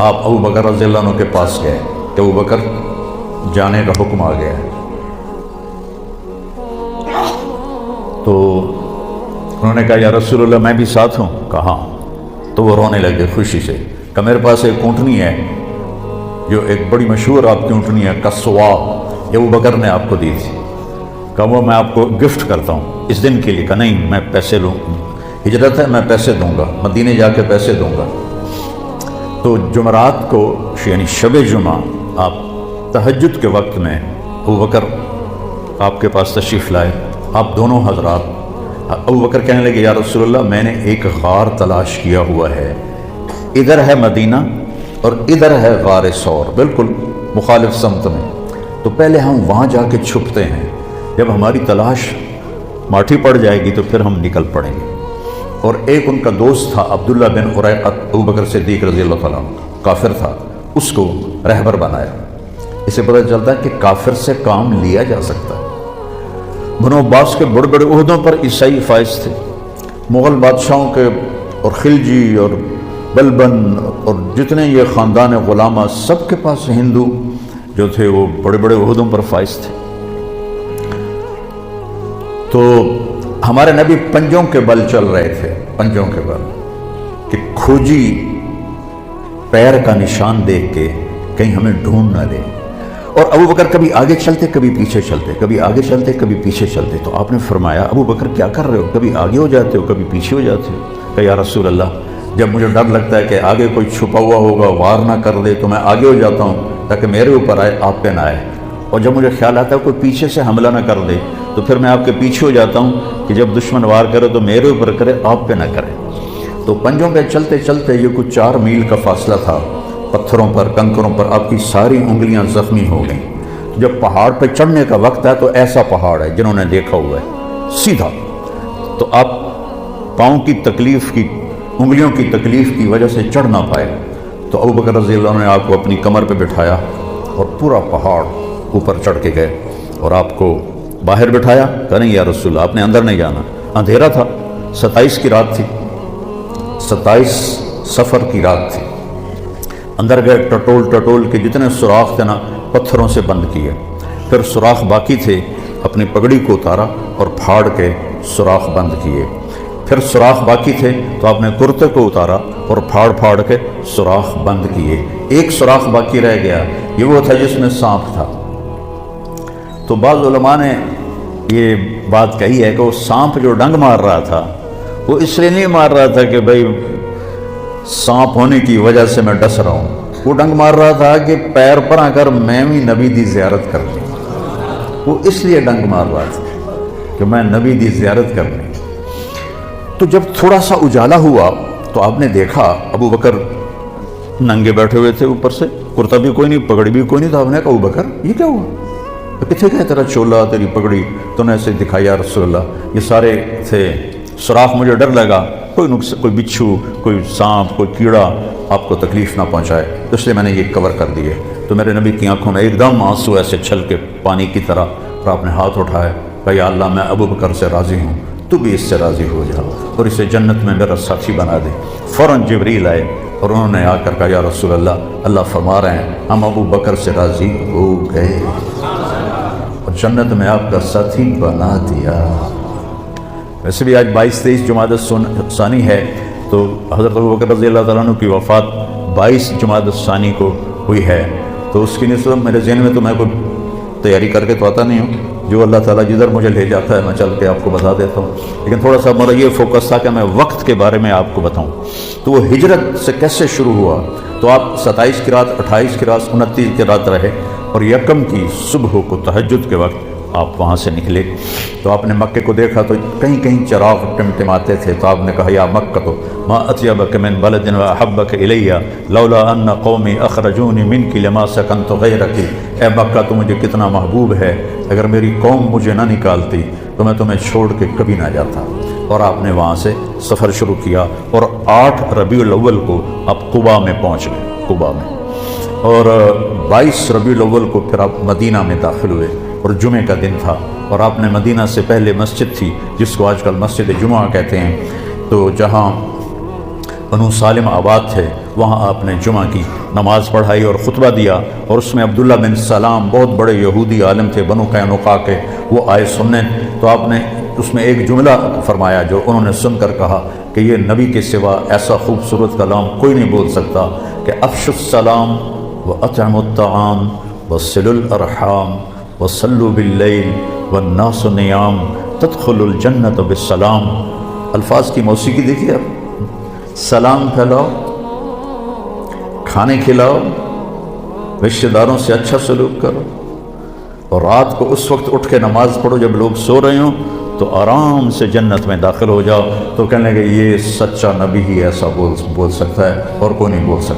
آپ ابو بکر رضی اللہ عنہ کے پاس گئے کہ ابو بکر جانے کا حکم آ گیا ہے، تو انہوں نے کہا یا رسول اللہ میں بھی ساتھ ہوں؟ کہا تو وہ رونے لگے خوشی سے کہ میرے پاس ایک اونٹنی ہے جو ایک بڑی مشہور آپ کی اونٹنی ہے کسوا، یہ ابو بکر نے آپ کو دی تھی، کہ وہ میں آپ کو گفٹ کرتا ہوں اس دن کے لیے۔ کہ نہیں میں پیسے لوں، ہجرت ہے میں پیسے دوں گا، مدینے جا کے پیسے دوں گا۔ تو جمعرات کو یعنی شب جمعہ آپ تہجد کے وقت میں ابو بکر آپ کے پاس تشریف لائے، آپ دونوں حضرات۔ ابو بکر کہنے لگے یا رسول اللہ میں نے ایک غار تلاش کیا ہوا ہے، ادھر ہے مدینہ اور ادھر ہے غار ثور، بالکل مخالف سمت میں، تو پہلے ہم وہاں جا کے چھپتے ہیں، جب ہماری تلاش ماٹھی پڑ جائے گی تو پھر ہم نکل پڑیں گے۔ اور ایک ان کا دوست تھا عبداللہ بن اریقط، ابو بکر صدیق رضی اللہ تعالیٰ عنہ، کافر تھا، اس کو رہبر بنایا۔ اسے پتہ چلتا ہے کہ کافر سے کام لیا جا سکتا ہے۔ بنو عباس کے بڑے بڑے عہدوں پر عیسائی فائز تھے، مغل بادشاہوں کے اور خلجی اور بلبن اور جتنے یہ خاندان غلامہ سب کے پاس ہندو جو تھے وہ بڑے بڑے عہدوں پر فائز تھے۔ تو ہمارے نبی پنجوں کے بل چل رہے تھے، پنجوں کے بل، کہ کھوجی پیر کا نشان دیکھ کے کہیں ہمیں ڈھونڈ نہ لے۔ اور ابو بکر کبھی آگے چلتے کبھی پیچھے چلتے، کبھی آگے چلتے کبھی پیچھے چلتے۔ تو آپ نے فرمایا ابو بکر کیا کر رہے ہو، کبھی آگے ہو جاتے ہو کبھی پیچھے ہو جاتے ہو؟ کہ یا رسول اللہ جب مجھے ڈر لگتا ہے کہ آگے کوئی چھپا ہوا ہوگا وار نہ کر دے تو میں آگے ہو جاتا ہوں تاکہ میرے اوپر آئے، آپ پہ نہ آئے، اور جب مجھے خیال آتا ہے کوئی پیچھے سے حملہ نہ کر دے تو پھر میں آپ کے پیچھے ہو جاتا ہوں کہ جب دشمن وار کرے تو میرے اوپر کرے، آپ پہ نہ کرے۔ تو پنجوں پہ چلتے چلتے یہ کچھ 4 میل کا فاصلہ تھا، پتھروں پر کنکروں پر آپ کی ساری انگلیاں زخمی ہو گئیں۔ جب پہاڑ پہ چڑھنے کا وقت ہے تو ایسا پہاڑ ہے جنہوں نے دیکھا ہوا ہے سیدھا، تو آپ پاؤں کی تکلیف کی، انگلیوں کی تکلیف کی وجہ سے چڑھ نہ پائے، تو ابو بکر رضی اللہ عنہ نے آپ کو اپنی کمر پہ بٹھایا اور پورا پہاڑ اوپر چڑھ کے گئے اور آپ کو باہر بٹھایا۔ کہا نہیں یا رسول اللہ آپ نے اندر نہیں جانا، اندھیرا تھا، 27 کی رات تھی، 27 صفر کی رات تھی۔ اندر گئے، ٹٹول ٹٹول کے جتنے سوراخ تھے نا پتھروں سے بند کیے، پھر سوراخ باقی تھے اپنی پگڑی کو اتارا اور پھاڑ کے سوراخ بند کیے، پھر سوراخ باقی تھے تو آپ نے کرتے کو اتارا اور پھاڑ کے سوراخ بند کیے۔ ایک سوراخ باقی رہ گیا، یہ وہ تھا جس میں سانپ تھا۔ تو بعض علماء نے یہ بات کہی ہے کہ وہ سانپ جو ڈنگ مار رہا تھا وہ اس لیے نہیں مار رہا تھا کہ بھئی سانپ ہونے کی وجہ سے میں ڈس رہا ہوں، وہ ڈنگ مار رہا تھا کہ پیر پر آ کر میں بھی نبی دی زیارت کرنی، وہ اس لیے ڈنگ مار رہا تھا کہ میں نبی دی زیارت کرنی۔ تو جب تھوڑا سا اجالا ہوا تو آپ نے دیکھا ابو بکر ننگے بیٹھے ہوئے تھے، اوپر سے کرتا بھی کوئی نہیں، پگڑی بھی کوئی نہیں، تو آپ نے کہا ابو بکر یہ کیا ہوا، کتنے گئے تیرا چولا تیری پگڑی؟ تو نے ایسے دکھایا یا رسول اللہ یہ سارے تھے سوراخ، مجھے ڈر لگا کوئی بچھو کوئی سانپ کوئی کیڑا آپ کو تکلیف نہ پہنچائے، تو اس لیے میں نے یہ کور کر دیے۔ تو میرے نبی کی آنکھوں میں ایک دم آنسو ایسے چھل کے پانی کی طرح، اور آپ نے ہاتھ اٹھائے، کہا یا اللہ میں ابو بکر سے راضی ہوں، تو بھی اس سے راضی ہو جا اور اسے جنت میں میرا ساتھی بنا دے۔ فوراً جبریل آئے اور انہوں نے آ کر کہا یا رسول اللہ اللہ فرما رہے ہیں ہم ابو بکر سے راضی ہو گئے اور جنت میں آپ کا ساتھی بنا دیا۔ ویسے بھی آج 22-23 جمادی الثانی ہے، تو حضرت ابو بکر رضی اللہ تعالیٰ عنہ کی وفات 22 جمادی الثانی کو ہوئی ہے، تو اس کی نسبت میرے ذہن میں تو میں کوئی تیاری کر کے تو آتا نہیں ہوں، جو اللہ تعالیٰ جدھر مجھے لے جاتا ہے میں چل کے آپ کو بتا دیتا ہوں، لیکن تھوڑا سا میرا یہ فوکس تھا کہ میں وقت کے بارے میں آپ کو بتاؤں۔ تو وہ ہجرت سے کیسے شروع ہوا، تو آپ 27 کی رات، 28 کی رات، 29 کی رات رہے، اور یکم کی صبح کو تہجد کے وقت آپ وہاں سے نکلے۔ تو آپ نے مکے کو دیکھا تو کہیں کہیں چراغ ٹمٹماتے تھے، تو آپ نے کہا یا مکہ تو ما اطیبک من بلد واحبک الی لولا ان قومی اخرجونی منک لما سکنت غیرک، اے مکہ تو مجھے کتنا محبوب ہے، اگر میری قوم مجھے نہ نکالتی تو میں تمہیں چھوڑ کے کبھی نہ جاتا۔ اور آپ نے وہاں سے سفر شروع کیا، اور 8 ربیع الاول کو آپ قباء میں پہنچ گئے، قباء میں، اور 22 ربیع الاول کو پھر آپ مدینہ میں داخل ہوئے، اور جمعے کا دن تھا، اور آپ نے مدینہ سے پہلے مسجد تھی جس کو آج کل مسجد جمعہ کہتے ہیں، تو جہاں بنو سالم آباد تھے، وہاں آپ نے جمعہ کی نماز پڑھائی اور خطبہ دیا، اور اس میں عبداللہ بن سلام بہت بڑے یہودی عالم تھے بنو قینقاع کے، وہ آئے سننے، تو آپ نے اس میں ایک جملہ فرمایا جو انہوں نے سن کر کہا کہ یہ نبی کے سوا ایسا خوبصورت کلام کوئی نہیں بول سکتا کہ افشوا السلام واطعموا الطعام وصلوا الارحام وصلوا باللیل والناس نیام تدخلوا الجنۃ بالسلام۔ الفاظ کی موسیقی دیکھیے آپ، سلام پھیلاؤ، کھانے کھلاؤ، رشتہ داروں سے اچھا سلوک کرو، اور رات کو اس وقت اٹھ کے نماز پڑھو جب لوگ سو رہے ہوں، تو آرام سے جنت میں داخل ہو جاؤ۔ تو کہنے لگے یہ سچا نبی ہی ایسا بول سکتا ہے، اور کوئی نہیں بول سکتا۔